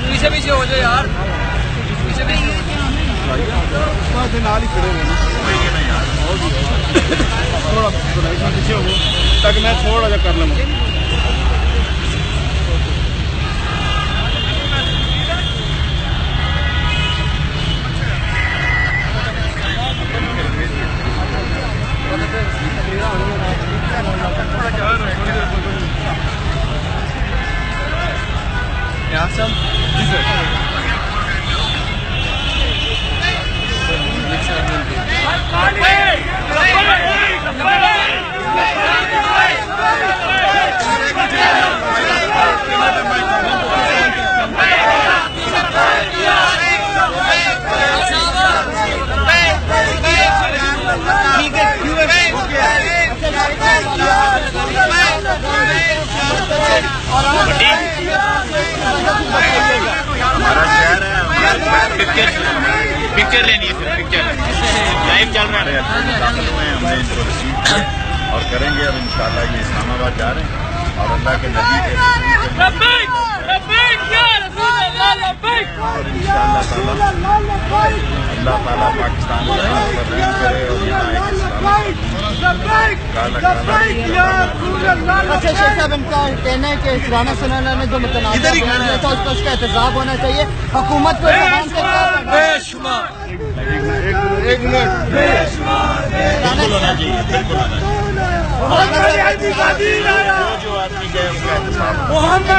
پیچھے پیچھے ہو جائے یار، پیچھے پیچھے نال ہی کھڑے ہوئے تھوڑا پیچھے ہو تاکہ میں تھوڑا جا کر لوں. Awesome. پکچر لینی ہے پھر پکچر لائیو چل رہا ہے اور کریں گے. اب انشاءاللہ یہ اسلام آباد جا رہے ہیں اور اللہ کے نبی کے اور انشاءاللہ تعالی اللہ تعالیٰ پاکستان میں رحم کرے اور یہاں ایک اچھا شیخ صاحب، ان کا کہنا ہے کہ پرانا سنانا میں جو متنازع ہوا تھا اس کا احتساب ہونا چاہیے. حکومت کو ایک منٹ بالکل ہونا چاہیے، بالکل ہونا چاہیے. جو آدمی گئے اس کا احتساب محمد